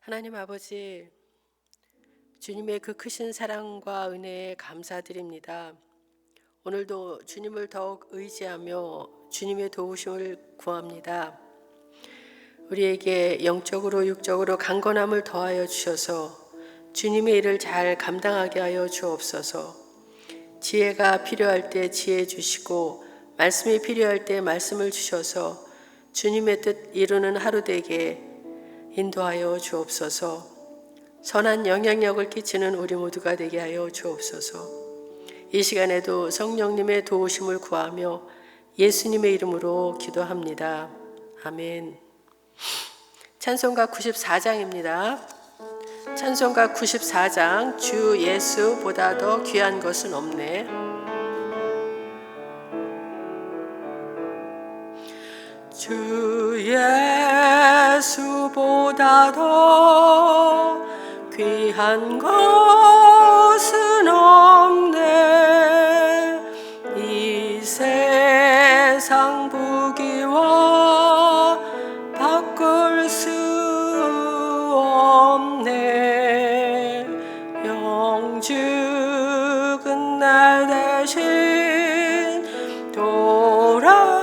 하나님 아버지, 주님의 그 크신 사랑과 은혜에 감사드립니다. 오늘도 주님을 더욱 의지하며 주님의 도우심을 구합니다. 우리에게 영적으로 육적으로 강건함을 더하여 주셔서 주님의 일을 잘 감당하게 하여 주옵소서. 지혜가 필요할 때 지혜 주시고 말씀이 필요할 때 말씀을 주셔서 주님의 뜻 이루는 하루 되게 인도하여 주옵소서. 선한 영향력을 끼치는 우리 모두가 되게 하여 주옵소서. 이 시간에도 성령님의 도우심을 구하며 예수님의 이름으로 기도합니다. 아멘. 찬송가 94장입니다. 찬송가 94장. 주 예수보다 더 귀한 것은 없네. 주 예수보다 더 귀한 것은 없네. 이 세상 부귀와 바꿀 수 없네. 영죽은 날 대신 돌아가신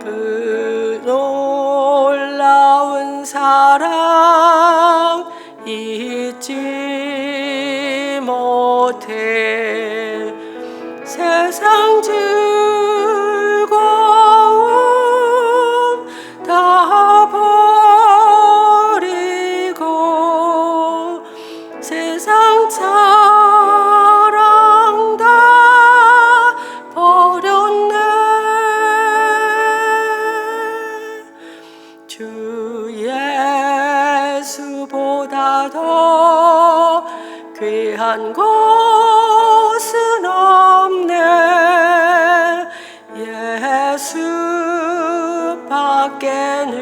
그 놀라운 사랑 잊지 못해. 세상 즐거움 다 버리고 세상 사랑 다 버렸네. 주 예수보다 더 귀한 것은 없네. 예수 밖에는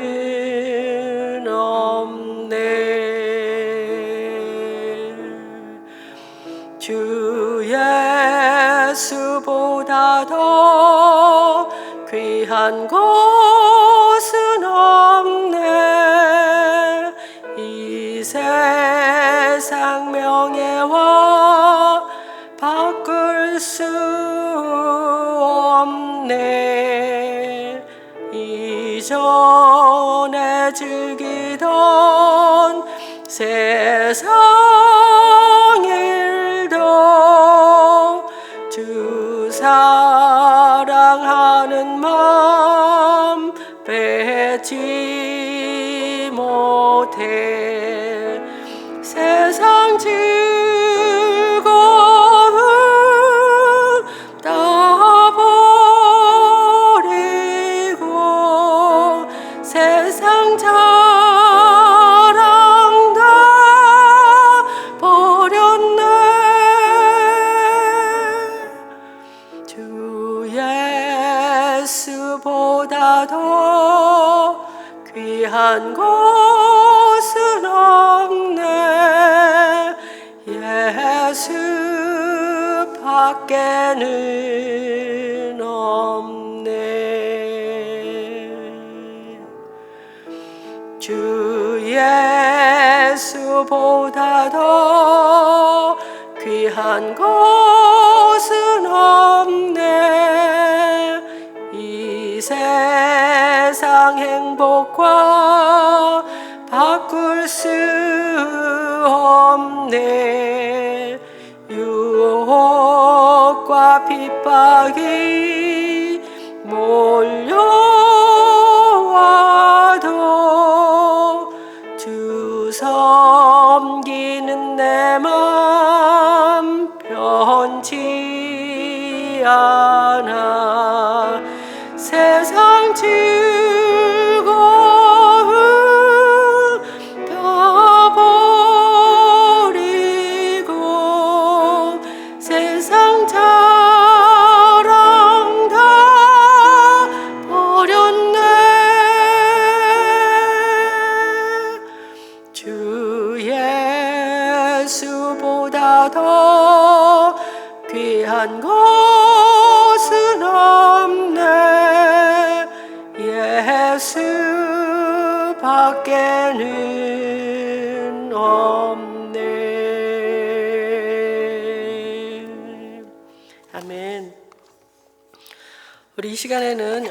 없네. 주 예수보다 더 귀한 것은 없네. 이 세상 명예와 바꿀 수 없네. 이전에 즐기던 세상 일도 주 사랑하는 마음 빼지 못해. 세상 즐거움 다 버리고 세상 자랑 다 버렸네. 주 예수보다 더 귀한 것은 없네. 예수 밖에는 없네. 주 예수보다 더 귀한 것은 없네. 이 세상 행복과 바꿀 수 없네. 유혹과 핍박이 몰려와도 주 섬기는 내 맘 변치 않아. 세상 즐거움 다 버리고 세상 자랑 다 버렸네. 주 예수보다 더 귀한 것은 없네. 나는 없네. 아멘. 우리 이 시간에는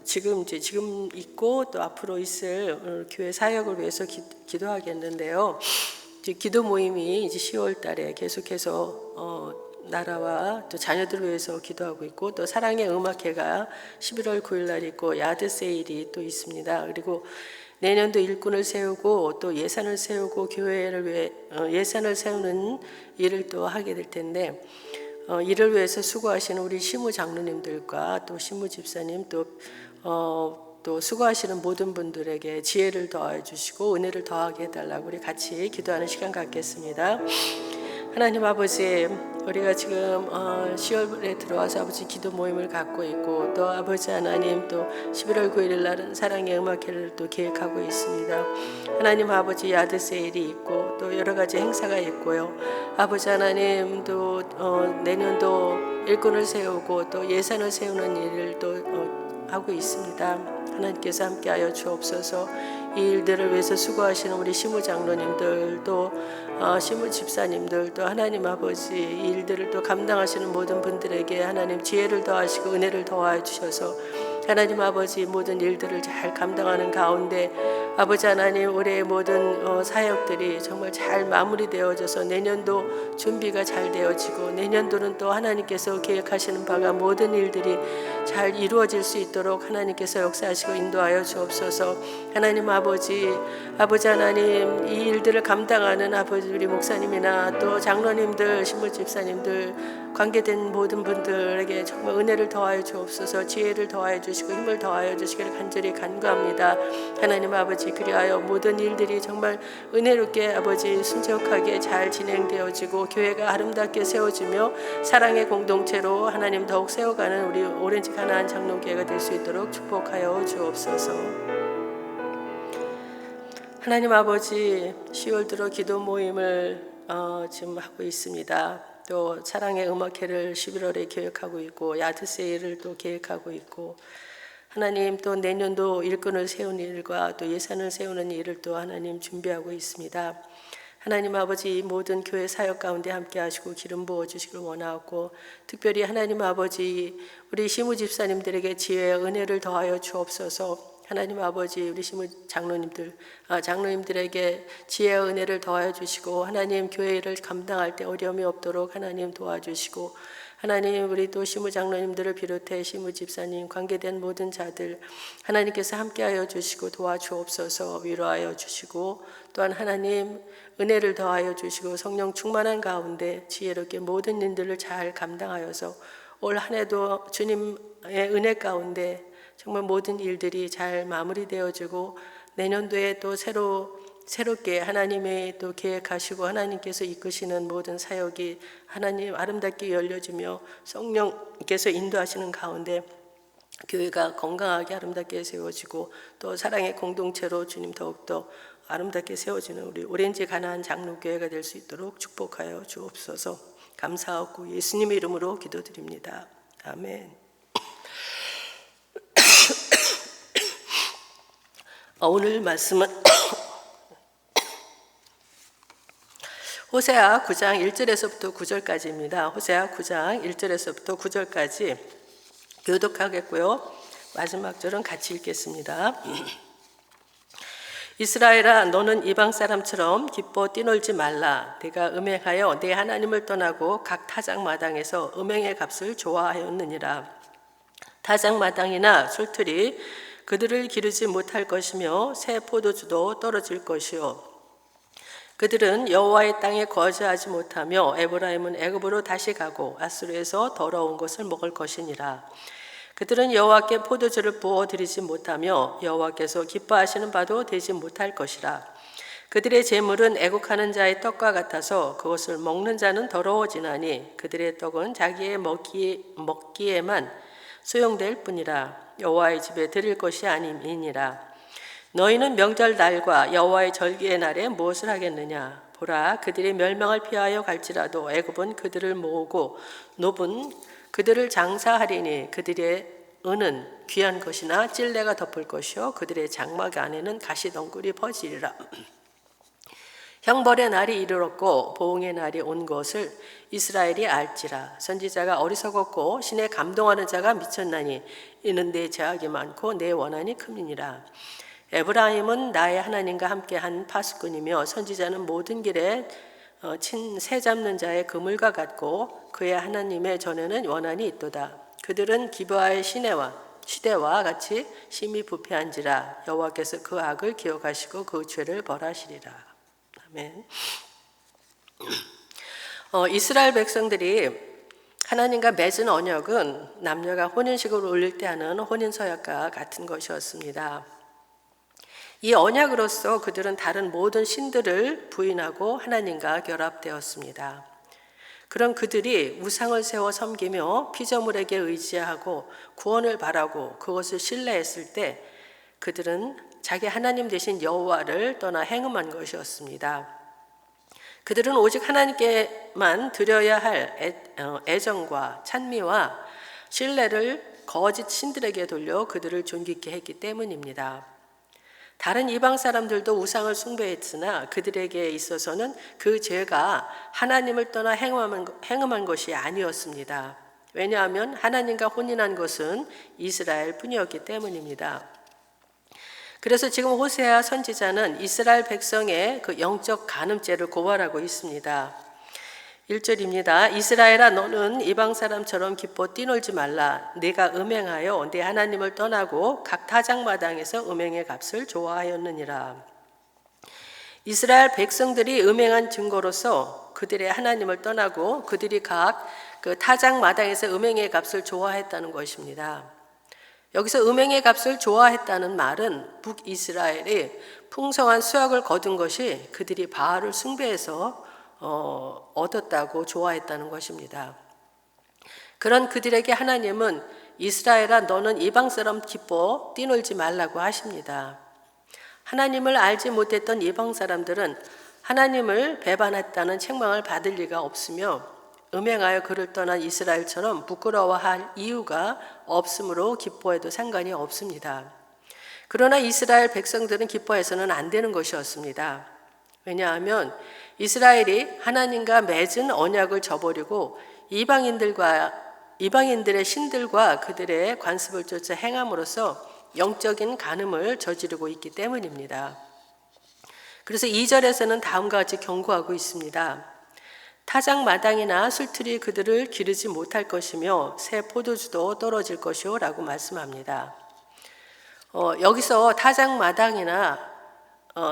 지금 있고 또 앞으로 있을 교회 사역을 위해서 기도하겠는데요. 기도 모임이 이제 10월 달에 계속해서 나라와 또 자녀들을 위해서 기도하고 있고, 또 사랑의 음악회가 11월 9일 날 있고 야드 세일이 또 있습니다. 그리고 내년도 일꾼을 세우고 또 예산을 세우고 교회를 위해 예산을 세우는 일을 또 하게 될 텐데, 이를 위해서 수고하시는 우리 시무 장로님들과 또 시무 집사님 또 수고하시는 모든 분들에게 지혜를 더해 주시고 은혜를 더하게 해달라고 우리 같이 기도하는 시간 갖겠습니다. 하나님 아버지, 우리가 지금 10월에 들어와서 아버지 기도 모임을 갖고 있고, 또 아버지 하나님 또 11월 9일 날은 사랑의 음악회를 또 계획하고 있습니다. 하나님 아버지 야드 세일이 있고 또 여러 가지 행사가 있고요. 아버지 하나님 또 내년도 일꾼을 세우고 또 예산을 세우는 일을 또 하고 있습니다. 하나님께서 함께하여 주옵소서. 이 일들을 위해서 수고하시는 우리 시무 장로님들 또 시무 집사님들 또 하나님 아버지 이 일들을 또 감당하시는 모든 분들에게 하나님 지혜를 더하시고 은혜를 더하여 주셔서 하나님 아버지 모든 일들을 잘 감당하는 가운데 아버지 하나님 올해의 모든 사역들이 정말 잘 마무리되어져서 내년도 준비가 잘 되어지고 내년도는 또 하나님께서 계획하시는 바가 모든 일들이 잘 이루어질 수 있도록 하나님께서 역사하시고 인도하여 주옵소서. 하나님 아버지 하나님 이 일들을 감당하는 아버지 우리 목사님이나 또 장로님들 신부 집사님들 관계된 모든 분들에게 정말 은혜를 더하여 주옵소서. 지혜를 더하여 주시고 힘을 더하여 주시기를 간절히 간구합니다. 하나님 아버지, 그리하여 모든 일들이 정말 은혜롭게 아버지 순적하게 잘 진행되어지고 교회가 아름답게 세워지며 사랑의 공동체로 하나님 더욱 세워가는 우리 오렌지 가나안 장로교회가 될 수 있도록 축복하여 주옵소서. 하나님 아버지, 10월 들어 기도 모임을 지금 하고 있습니다. 또 사랑의 음악회를 11월에 계획하고 있고 야드 세일을 또 계획하고 있고, 하나님 또 내년도 일꾼을 세우는 일과 또 예산을 세우는 일을 또 하나님 준비하고 있습니다. 하나님 아버지, 이 모든 교회 사역 가운데 함께 하시고 기름 부어 주시길 원하고, 특별히 하나님 아버지 우리 시무 집사님들에게 지혜와 은혜를 더하여 주옵소서. 하나님 아버지 우리 시무 장로님들에게 지혜와 은혜를 더하여 주시고 하나님 교회를 감당할 때 어려움이 없도록 하나님 도와주시고, 하나님 우리 또 시무 장로님들을 비롯해 시무 집사님 관계된 모든 자들 하나님께서 함께하여 주시고 도와주옵소서. 위로하여 주시고 또한 하나님 은혜를 더하여 주시고 성령 충만한 가운데 지혜롭게 모든 일들을 잘 감당하여서 올 한 해도 주님의 은혜 가운데 정말 모든 일들이 잘 마무리되어지고 내년도에 또 새롭게 하나님의 또 계획하시고 하나님께서 이끄시는 모든 사역이 하나님 아름답게 열려지며 성령께서 인도하시는 가운데 교회가 건강하게 아름답게 세워지고 또 사랑의 공동체로 주님 더욱더 아름답게 세워지는 우리 오렌지 가나안 장로교회가 될 수 있도록 축복하여 주옵소서. 감사하고 예수님의 이름으로 기도드립니다. 아멘. 오늘 말씀은 호세아 9장 1절에서부터 9절까지입니다. 호세아 9장 1절에서부터 9절까지 교독하겠고요. 마지막 절은 같이 읽겠습니다. 이스라엘아, 너는 이방 사람처럼 기뻐 뛰놀지 말라. 내가 음행하여 내 하나님을 떠나고 각 타작마당에서 음행의 값을 좋아하였느니라. 타작마당이나 술틀이 그들을 기르지 못할 것이며 새 포도주도 떨어질 것이요, 그들은 여호와의 땅에 거주하지 못하며 에브라임은 애굽으로 다시 가고 아수르에서 더러운 것을 먹을 것이니라. 그들은 여호와께 포도주를 부어 드리지 못하며 여호와께서 기뻐하시는 바도 되지 못할 것이라. 그들의 재물은 애국하는 자의 떡과 같아서 그것을 먹는 자는 더러워지나니 그들의 떡은 자기의 먹기에만 소용될 뿐이라. 여호와의 집에 드릴 것이 아님이니라. 너희는 명절 날과 여호와의 절기의 날에 무엇을 하겠느냐? 보라, 그들이 멸망을 피하여 갈지라도 애굽은 그들을 모으고 노분 그들을 장사하리니 그들의 은은 귀한 것이나 찔레가 덮을 것이요 그들의 장막 안에는 가시덩굴이 퍼지리라. 형벌의 날이 이르렀고 보응의 날이 온 것을 이스라엘이 알지라. 선지자가 어리석었고 신에 감동하는 자가 미쳤나니 이는 내 제약이 많고 내 원한이 큼이니라. 에브라임은 나의 하나님과 함께한 파수꾼이며 선지자는 모든 길에 친 새 잡는 자의 그물과 같고 그의 하나님의 전에는 원한이 있도다. 그들은 기브아의 시대와 같이 심히 부패한지라. 여호와께서 그 악을 기억하시고 그 죄를 벌하시리라. 아멘. 이스라엘 백성들이 하나님과 맺은 언약은 남녀가 혼인식을 올릴 때 하는 혼인서약과 같은 것이었습니다. 이 언약으로서 그들은 다른 모든 신들을 부인하고 하나님과 결합되었습니다. 그럼 그들이 우상을 세워 섬기며 피조물에게 의지하고 구원을 바라고 그것을 신뢰했을 때 그들은 자기 하나님 되신 여호와를 떠나 행음한 것이었습니다. 그들은 오직 하나님께만 드려야 할 애정과 찬미와 신뢰를 거짓 신들에게 돌려 그들을 존귀케 했기 때문입니다. 다른 이방 사람들도 우상을 숭배했으나 그들에게 있어서는 그 죄가 하나님을 떠나 행음한 것이 아니었습니다. 왜냐하면 하나님과 혼인한 것은 이스라엘 뿐이었기 때문입니다. 그래서 지금 호세아 선지자는 이스라엘 백성의 그 영적 간음죄를 고발하고 있습니다. 1절입니다. 이스라엘아 너는 이방 사람처럼 기뻐 뛰놀지 말라. 네가 음행하여 네 하나님을 떠나고 각 타작마당에서 음행의 값을 좋아하였느니라. 이스라엘 백성들이 음행한 증거로서 그들의 하나님을 떠나고 그들이 각 그 타작마당에서 음행의 값을 좋아했다는 것입니다. 여기서 음행의 값을 좋아했다는 말은 북이스라엘이 풍성한 수확을 거둔 것이 그들이 바알을 숭배해서 얻었다고 좋아했다는 것입니다. 그런 그들에게 하나님은 이스라엘아 너는 이방 사람 기뻐 뛰놀지 말라고 하십니다. 하나님을 알지 못했던 이방 사람들은 하나님을 배반했다는 책망을 받을 리가 없으며 음행하여 그를 떠난 이스라엘처럼 부끄러워할 이유가 없으므로 기뻐해도 상관이 없습니다. 그러나 이스라엘 백성들은 기뻐해서는 안 되는 것이었습니다. 왜냐하면 이스라엘이 하나님과 맺은 언약을 저버리고 이방인들의 신들과 그들의 관습을 쫓아 행함으로써 영적인 간음을 저지르고 있기 때문입니다. 그래서 2절에서는 다음과 같이 경고하고 있습니다. 타작마당이나 술틀이 그들을 기르지 못할 것이며 새 포도주도 떨어질 것이요 라고 말씀합니다. 여기서 타작마당이나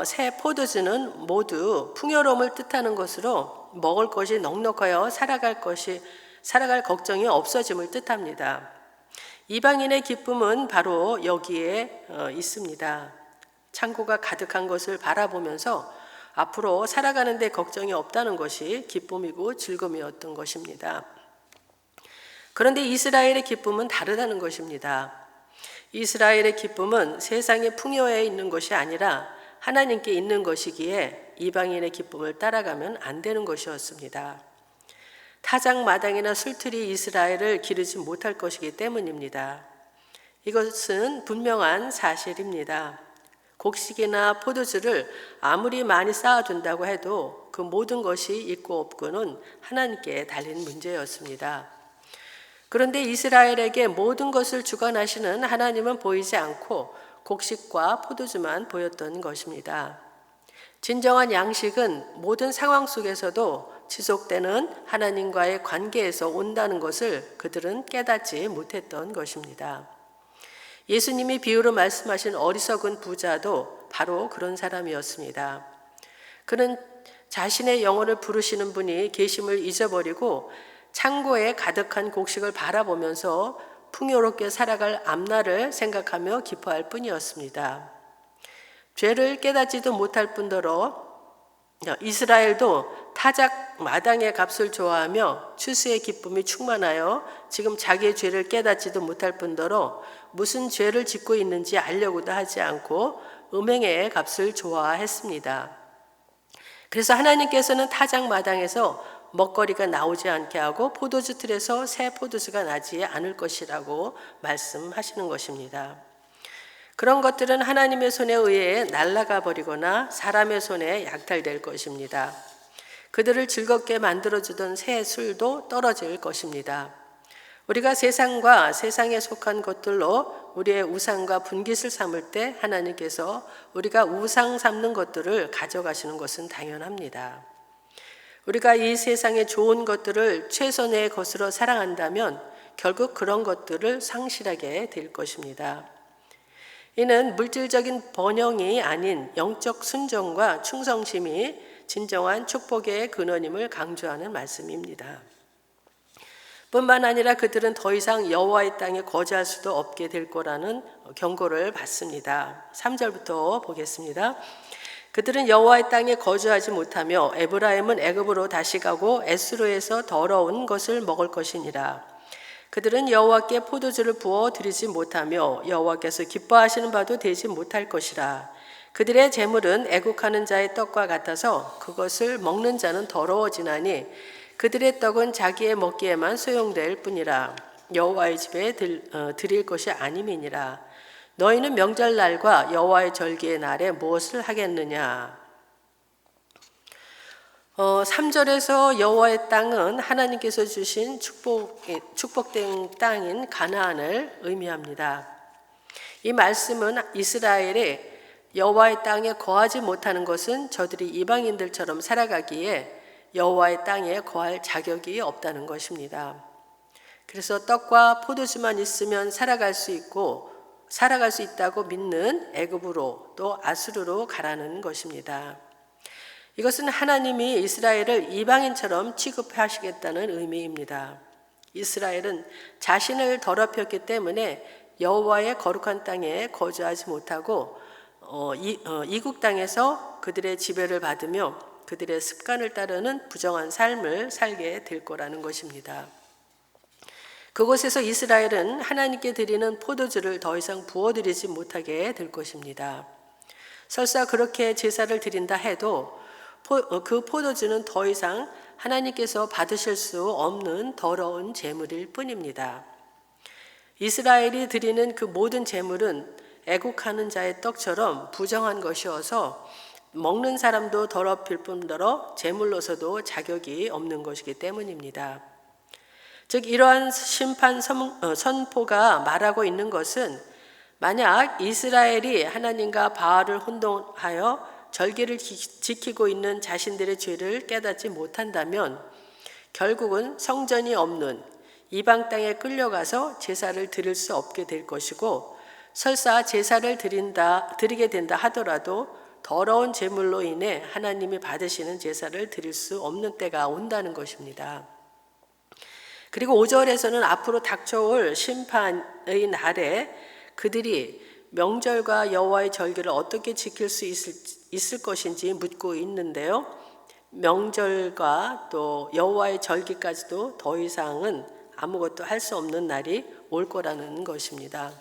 새 포도주는 모두 풍요로움을 뜻하는 것으로 먹을 것이 넉넉하여 살아갈 걱정이 없어짐을 뜻합니다. 이방인의 기쁨은 바로 여기에 있습니다. 창고가 가득한 것을 바라보면서 앞으로 살아가는 데 걱정이 없다는 것이 기쁨이고 즐거움이었던 것입니다. 그런데 이스라엘의 기쁨은 다르다는 것입니다. 이스라엘의 기쁨은 세상의 풍요에 있는 것이 아니라 하나님께 있는 것이기에 이방인의 기쁨을 따라가면 안 되는 것이었습니다. 타작마당이나 술틀이 이스라엘을 기르지 못할 것이기 때문입니다. 이것은 분명한 사실입니다. 곡식이나 포도주를 아무리 많이 쌓아둔다고 해도 그 모든 것이 있고 없고는 하나님께 달린 문제였습니다. 그런데 이스라엘에게 모든 것을 주관하시는 하나님은 보이지 않고 곡식과 포도주만 보였던 것입니다. 진정한 양식은 모든 상황 속에서도 지속되는 하나님과의 관계에서 온다는 것을 그들은 깨닫지 못했던 것입니다. 예수님이 비유로 말씀하신 어리석은 부자도 바로 그런 사람이었습니다. 그는 자신의 영혼을 부르시는 분이 계심을 잊어버리고 창고에 가득한 곡식을 바라보면서 풍요롭게 살아갈 앞날을 생각하며 기뻐할 뿐이었습니다. 죄를 깨닫지도 못할 뿐더러 이스라엘도 타작 마당의 값을 좋아하며 추수의 기쁨이 충만하여 지금 자기의 죄를 깨닫지도 못할 뿐더러 무슨 죄를 짓고 있는지 알려고도 하지 않고 음행의 값을 좋아했습니다. 그래서 하나님께서는 타작 마당에서 먹거리가 나오지 않게 하고 포도주 틀에서 새 포도주가 나지 않을 것이라고 말씀하시는 것입니다. 그런 것들은 하나님의 손에 의해 날아가 버리거나 사람의 손에 약탈될 것입니다. 그들을 즐겁게 만들어주던 새 술도 떨어질 것입니다. 우리가 세상과 세상에 속한 것들로 우리의 우상과 분깃을 삼을 때 하나님께서 우리가 우상 삼는 것들을 가져가시는 것은 당연합니다. 우리가 이 세상의 좋은 것들을 최선의 것으로 사랑한다면 결국 그런 것들을 상실하게 될 것입니다. 이는 물질적인 번영이 아닌 영적 순종과 충성심이 진정한 축복의 근원임을 강조하는 말씀입니다. 뿐만 아니라 그들은 더 이상 여호와의 땅에 거주할 수도 없게 될 거라는 경고를 받습니다. 3절부터 보겠습니다. 그들은 여호와의 땅에 거주하지 못하며 에브라임은 애굽으로 다시 가고 에스로에서 더러운 것을 먹을 것이니라. 그들은 여호와께 포도주를 부어 드리지 못하며 여호와께서 기뻐하시는 바도 되지 못할 것이라. 그들의 재물은 애국하는 자의 떡과 같아서 그것을 먹는 자는 더러워지나니 그들의 떡은 자기의 먹기에만 소용될 뿐이라. 여호와의 집에 드릴 것이 아님이니라. 너희는 명절날과 여호와의 절기의 날에 무엇을 하겠느냐. 3절에서 여호와의 땅은 하나님께서 주신 축복된 땅인 가나안을 의미합니다. 이 말씀은 이스라엘이 여호와의 땅에 거하지 못하는 것은 저들이 이방인들처럼 살아가기에 여호와의 땅에 거할 자격이 없다는 것입니다. 그래서 떡과 포도주만 있으면 살아갈 수 있다고 믿는 애굽으로 또 아수르로 가라는 것입니다. 이것은 하나님이 이스라엘을 이방인처럼 취급하시겠다는 의미입니다. 이스라엘은 자신을 더럽혔기 때문에 여호와의 거룩한 땅에 거주하지 못하고 이국 땅에서 그들의 지배를 받으며 그들의 습관을 따르는 부정한 삶을 살게 될 거라는 것입니다. 그곳에서 이스라엘은 하나님께 드리는 포도주를 더 이상 부어드리지 못하게 될 것입니다. 설사 그렇게 제사를 드린다 해도 그 포도주는 더 이상 하나님께서 받으실 수 없는 더러운 제물일 뿐입니다. 이스라엘이 드리는 그 모든 제물은 애국하는 자의 떡처럼 부정한 것이어서 먹는 사람도 더럽힐 뿐더러 제물로서도 자격이 없는 것이기 때문입니다. 즉 이러한 심판 선포가 말하고 있는 것은 만약 이스라엘이 하나님과 바알을 혼동하여 절기를 지키고 있는 자신들의 죄를 깨닫지 못한다면 결국은 성전이 없는 이방 땅에 끌려가서 제사를 드릴 수 없게 될 것이고 설사 제사를 드리게 된다 하더라도 더러운 제물로 인해 하나님이 받으시는 제사를 드릴 수 없는 때가 온다는 것입니다. 그리고 5절에서는 앞으로 닥쳐올 심판의 날에 그들이 명절과 여호와의 절기를 어떻게 지킬 수 있을 것인지 묻고 있는데요. 명절과 또 여호와의 절기까지도 더 이상은 아무것도 할 수 없는 날이 올 거라는 것입니다.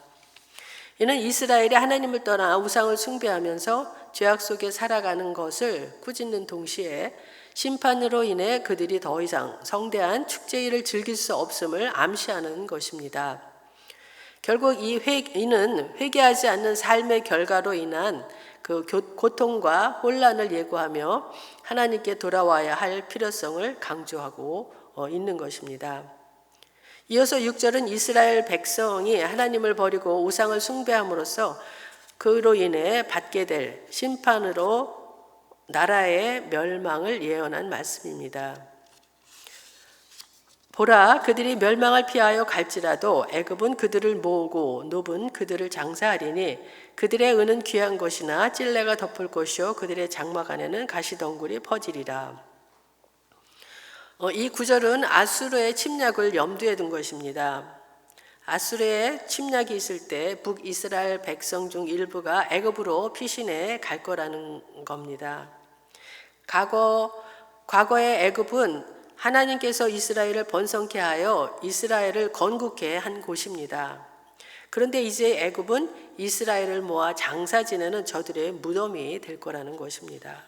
이는 이스라엘이 하나님을 떠나 우상을 숭배하면서 죄악 속에 살아가는 것을 꾸짖는 동시에 심판으로 인해 그들이 더 이상 성대한 축제일을 즐길 수 없음을 암시하는 것입니다. 결국 이는 회개하지 않는 삶의 결과로 인한 그 고통과 혼란을 예고하며 하나님께 돌아와야 할 필요성을 강조하고 있는 것입니다. 이어서 6절은 이스라엘 백성이 하나님을 버리고 우상을 숭배함으로써 그로 인해 받게 될 심판으로 나라의 멸망을 예언한 말씀입니다. 보라, 그들이 멸망을 피하여 갈지라도 애굽은 그들을 모으고 노브는 그들을 장사하리니 그들의 은은 귀한 것이나 찔레가 덮을 것이요 그들의 장막 안에는 가시덩굴이 퍼지리라. 이 구절은 아수르의 침략을 염두에 둔 것입니다. 아수르의 침략이 있을 때 북이스라엘 백성 중 일부가 애굽으로 피신해 갈 거라는 겁니다. 과거의 애굽은 하나님께서 이스라엘을 번성케 하여 이스라엘을 건국케 한 곳입니다. 그런데 이제 애굽은 이스라엘을 모아 장사 지내는 저들의 무덤이 될 거라는 것입니다.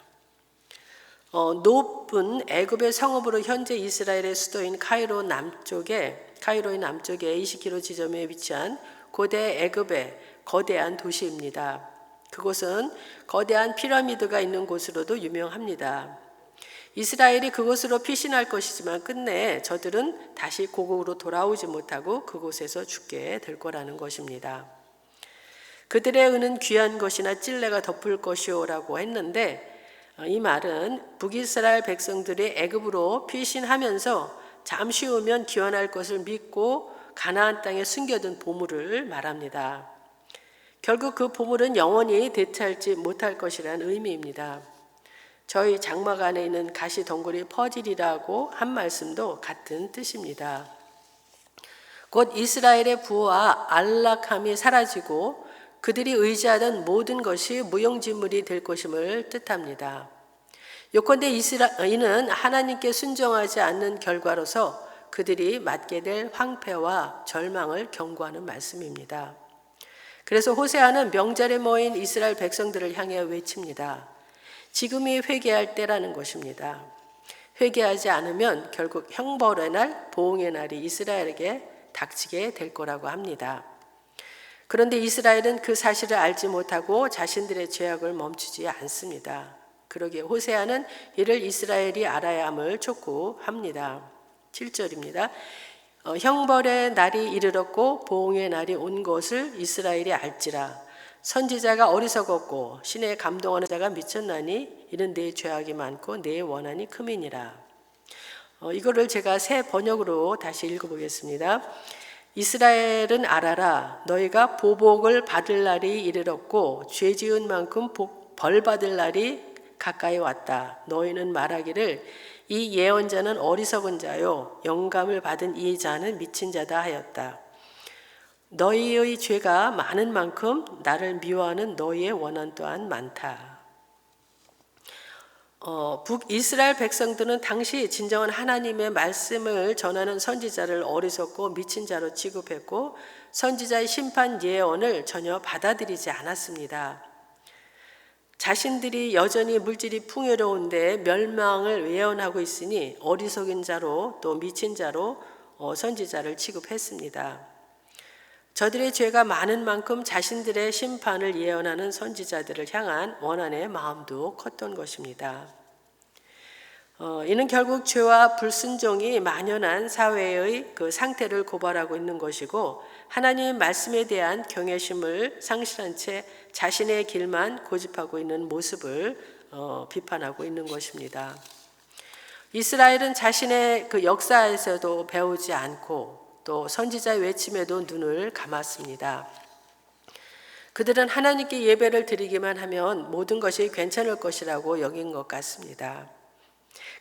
높은 애굽의 성읍으로 현재 이스라엘의 수도인 카이로의 남쪽에 20km 지점에 위치한 고대 애굽의 거대한 도시입니다. 그곳은 거대한 피라미드가 있는 곳으로도 유명합니다. 이스라엘이 그곳으로 피신할 것이지만 끝내 저들은 다시 고국으로 돌아오지 못하고 그곳에서 죽게 될 거라는 것입니다. 그들의 은은 귀한 것이나 찔레가 덮을 것이오라고 했는데, 이 말은 북이스라엘 백성들이 애굽으로 피신하면서 잠시 후면 귀환할 것을 믿고 가나안 땅에 숨겨둔 보물을 말합니다. 결국 그 보물은 영원히 대체하지 못할 것이라는 의미입니다. 저희 장막 안에 있는 가시 덩굴이 퍼지리라고 한 말씀도 같은 뜻입니다. 곧 이스라엘의 부와 안락함이 사라지고 그들이 의지하던 모든 것이 무용지물이 될 것임을 뜻합니다. 요컨대 이는 하나님께 순종하지 않는 결과로서 그들이 맞게 될 황폐와 절망을 경고하는 말씀입니다. 그래서 호세아는 명절에 모인 이스라엘 백성들을 향해 외칩니다. 지금이 회개할 때라는 것입니다. 회개하지 않으면 결국 형벌의 날, 보응의 날이 이스라엘에게 닥치게 될 거라고 합니다. 그런데 이스라엘은 그 사실을 알지 못하고 자신들의 죄악을 멈추지 않습니다. 그러기에 호세아는 이를 이스라엘이 알아야 함을 촉구합니다. 7절입니다. 형벌의 날이 이르렀고 보응의 날이 온 것을 이스라엘이 알지라. 선지자가 어리석었고 신에 감동하는 자가 미쳤나니 이는 내 죄악이 많고 내 원한이 크민이라. 이거를 제가 새 번역으로 다시 읽어보겠습니다. 이스라엘은 알아라. 너희가 보복을 받을 날이 이르렀고 죄 지은 만큼 벌 받을 날이 가까이 왔다. 너희는 말하기를 이 예언자는 어리석은 자요 영감을 받은 이 자는 미친 자다 하였다. 너희의 죄가 많은 만큼 나를 미워하는 너희의 원한 또한 많다. 북이스라엘 백성들은 당시 진정한 하나님의 말씀을 전하는 선지자를 어리석고 미친 자로 취급했고 선지자의 심판 예언을 전혀 받아들이지 않았습니다. 자신들이 여전히 물질이 풍요로운데 멸망을 예언하고 있으니 어리석은 자로 또 미친 자로 선지자를 취급했습니다. 저들의 죄가 많은 만큼 자신들의 심판을 예언하는 선지자들을 향한 원한의 마음도 컸던 것입니다. 이는 결국 죄와 불순종이 만연한 사회의 그 상태를 고발하고 있는 것이고 하나님의 말씀에 대한 경외심을 상실한 채 자신의 길만 고집하고 있는 모습을 비판하고 있는 것입니다. 이스라엘은 자신의 그 역사에서도 배우지 않고 또 선지자의 외침에도 눈을 감았습니다. 그들은 하나님께 예배를 드리기만 하면 모든 것이 괜찮을 것이라고 여긴 것 같습니다.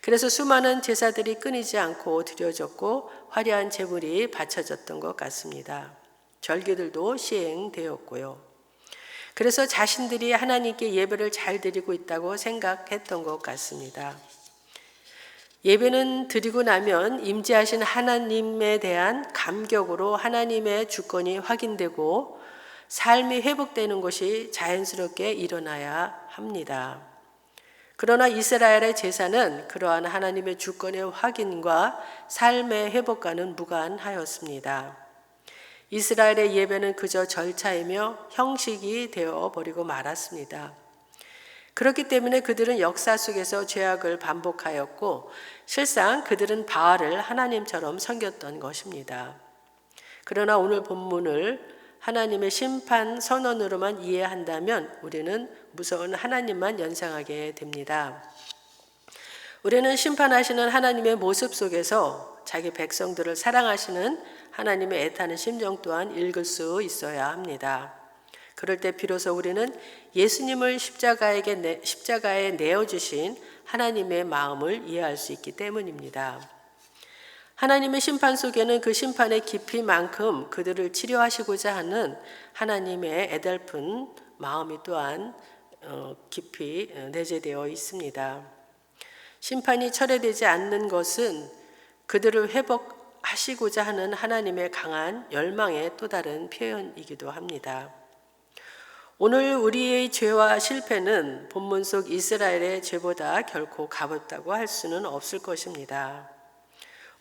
그래서 수많은 제사들이 끊이지 않고 드려졌고 화려한 제물이 바쳐졌던 것 같습니다. 절기들도 시행되었고요. 그래서 자신들이 하나님께 예배를 잘 드리고 있다고 생각했던 것 같습니다. 예배는 드리고 나면 임재하신 하나님에 대한 감격으로 하나님의 주권이 확인되고 삶이 회복되는 것이 자연스럽게 일어나야 합니다. 그러나 이스라엘의 제사는 그러한 하나님의 주권의 확인과 삶의 회복과는 무관하였습니다. 이스라엘의 예배는 그저 절차이며 형식이 되어버리고 말았습니다. 그렇기 때문에 그들은 역사 속에서 죄악을 반복하였고 실상 그들은 바알을 하나님처럼 섬겼던 것입니다. 그러나 오늘 본문을 하나님의 심판 선언으로만 이해한다면 우리는 무서운 하나님만 연상하게 됩니다. 우리는 심판하시는 하나님의 모습 속에서 자기 백성들을 사랑하시는 하나님의 애타는 심정 또한 읽을 수 있어야 합니다. 그럴 때 비로소 우리는 예수님을 십자가에 내어주신 하나님의 마음을 이해할 수 있기 때문입니다. 하나님의 심판 속에는 그 심판의 깊이만큼 그들을 치료하시고자 하는 하나님의 애달픈 마음이 또한 깊이 내재되어 있습니다. 심판이 철회되지 않는 것은 그들을 회복하시고자 하는 하나님의 강한 열망의 또 다른 표현이기도 합니다. 오늘 우리의 죄와 실패는 본문 속 이스라엘의 죄보다 결코 가볍다고 할 수는 없을 것입니다.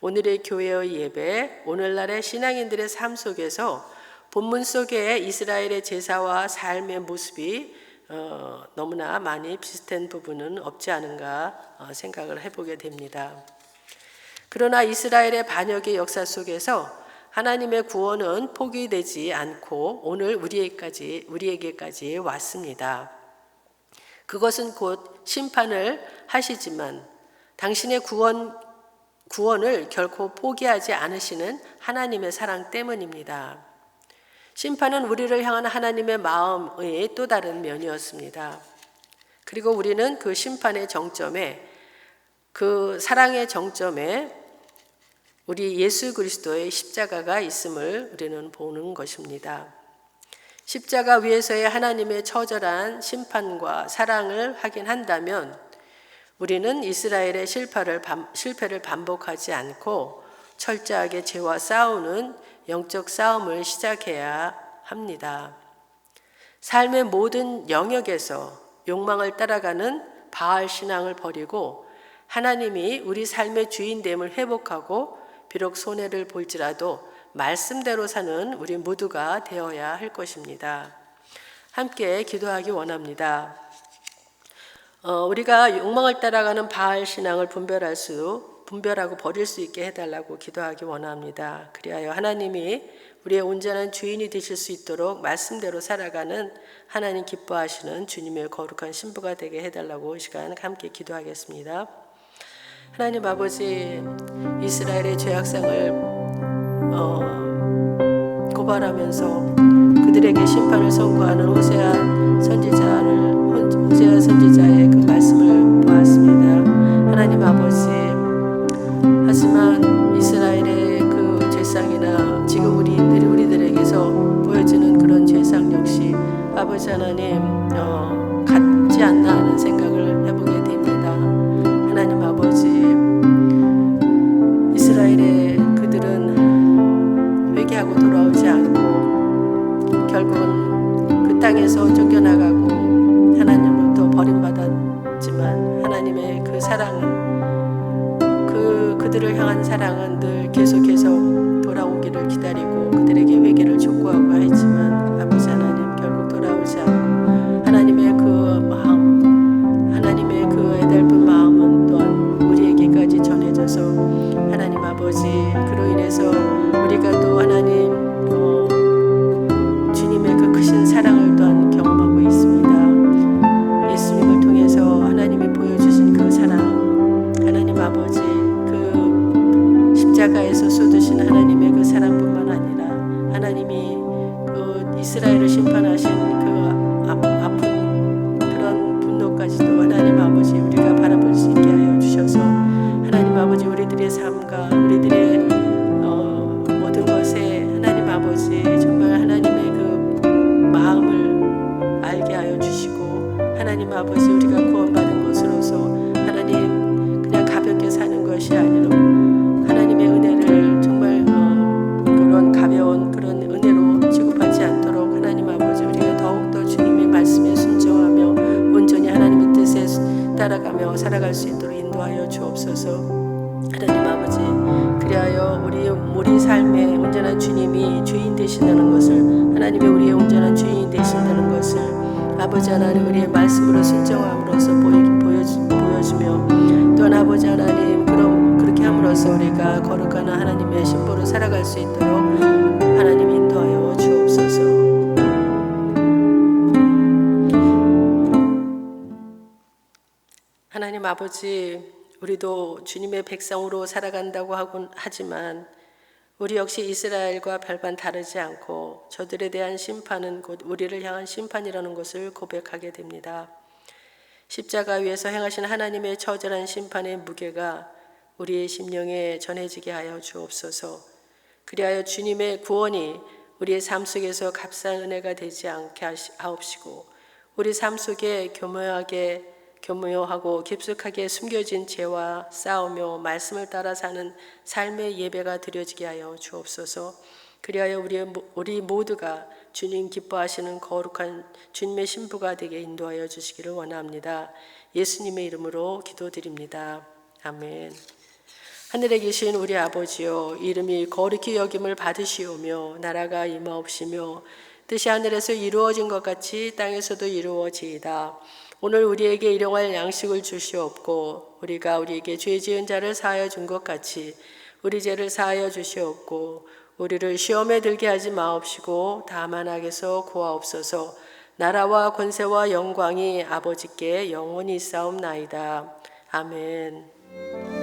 오늘의 교회의 예배, 오늘날의 신앙인들의 삶 속에서 본문 속의 이스라엘의 제사와 삶의 모습이 너무나 많이 비슷한 부분은 없지 않은가 생각을 해보게 됩니다. 그러나 이스라엘의 반역의 역사 속에서 하나님의 구원은 포기되지 않고 오늘 우리에게까지 왔습니다. 그것은 곧 심판을 하시지만 당신의 구원을 결코 포기하지 않으시는 하나님의 사랑 때문입니다. 심판은 우리를 향한 하나님의 마음의 또 다른 면이었습니다. 그리고 우리는 그 심판의 정점에, 그 사랑의 정점에 우리 예수 그리스도의 십자가가 있음을 우리는 보는 것입니다. 십자가 위에서의 하나님의 처절한 심판과 사랑을 확인한다면 우리는 이스라엘의 실패를 반복하지 않고 철저하게 죄와 싸우는 영적 싸움을 시작해야 합니다. 삶의 모든 영역에서 욕망을 따라가는 바알 신앙을 버리고 하나님이 우리 삶의 주인됨을 회복하고 비록 손해를 볼지라도 말씀대로 사는 우리 모두가 되어야 할 것입니다. 함께 기도하기 원합니다. 우리가 욕망을 따라가는 바알 신앙을 분별하고 버릴 수 있게 해달라고 기도하기 원합니다. 그리하여 하나님이 우리의 온전한 주인이 되실 수 있도록 말씀대로 살아가는 하나님 기뻐하시는 주님의 거룩한 신부가 되게 해달라고 이 시간 함께 기도하겠습니다. 하나님 아버지, 이스라엘의 죄악상을 고발하면서 그들에게 심판을 선고하는 호세아 선지자의 그 말씀을 보았습니다. 하나님 아버지, 하지만 이스라엘의 그 죄상이나 지금 우리들에게서 보여지는 그런 죄상 역시 아버지 하나님 같지 않나 하는 생각을 해보게 됩니다. 하나님 아버지, 이스라엘의 그들은 회개하고 돌아오지 않고 결국은 그 땅에서 쫓겨나가고 하나님으로부터 버림받았지만 하나님의 그 사랑은 그들을 향한 사랑은 늘 계속해서 돌아오기를 기다리고 그들에게 회개를 촉구하고 했지만 아버지 하나님 결국 돌아오지 않고 하나님의 그 마음, 하나님의 그 애달픈 마음은 또한 우리에게까지 전해져서 하나님 아버지, 그로 인해서 우리가 또 하나님 주님의 그 크신 사랑을 또한 경험하고 있습니다. 예수님을 통해서 하나님이 보여주신 그 사랑, 하나님 아버지 그 십자가에서 쏟으신 하나님의 그 사랑뿐만 아니라 하나님이 그 이스라엘을 심판하신 그 아픈 그런 분노까지도 하나님 아버지 우리가 바라볼 수 있게 하여 주셔서 하나님 아버지 우리들의 삶과 우리들의 모든 것에 하나님 아버지 정말 하나님의 그 마음을 알게 하여 주시고 하나님 아버지 우리가 구원받은 것으로서 하나님 그냥 가볍게 사는 것이 아니라 하나님의 은혜를 정말 그런 가벼운 그런 은혜로 취급하지 않도록 하나님 아버지 우리가 더욱더 주님의 말씀에 순종하며 온전히 하나님의 뜻에 따라가며 살아갈 수 있도록 인도하여 주옵소서. 하나님 아버지, 그리하여 우리 삶에 온전한 주님이 주인 되신다는 것을, 하나님이 우리의 온전한 주인이 되신다는 것을 아버지 하나님 우리의 말씀으로 순종함으로써 보여주며 또한 아버지 하나님 그렇게 함으로써 우리가 거룩한 하나님의 신부로 살아갈 수 있도록 하나님 인도하여 주옵소서. 하나님 아버지, 우리도 주님의 백성으로 살아간다고 하지만 우리 역시 이스라엘과 별반 다르지 않고 저들에 대한 심판은 곧 우리를 향한 심판이라는 것을 고백하게 됩니다. 십자가 위에서 행하신 하나님의 처절한 심판의 무게가 우리의 심령에 전해지게 하여 주옵소서. 그리하여 주님의 구원이 우리의 삶 속에서 값싼 은혜가 되지 않게 하옵시고 우리 삶 속에 교묘하게 교묘하고 깊숙하게 숨겨진 죄와 싸우며 말씀을 따라 사는 삶의 예배가 드려지게 하여 주옵소서. 그리하여 우리 모두가 주님 기뻐하시는 거룩한 주님의 신부가 되게 인도하여 주시기를 원합니다. 예수님의 이름으로 기도드립니다. 아멘. 하늘에 계신 우리 아버지여, 이름이 거룩히 여김을 받으시오며 나라가 임하옵시며 뜻이 하늘에서 이루어진 것 같이 땅에서도 이루어지이다. 오늘 우리에게 일용할 양식을 주시옵고 우리가 우리에게 죄 지은 자를 사하여 준 것 같이 우리 죄를 사하여 주시옵고 우리를 시험에 들게 하지 마옵시고 다만 악에서 구하옵소서. 나라와 권세와 영광이 아버지께 영원히 있사옵나이다. 아멘.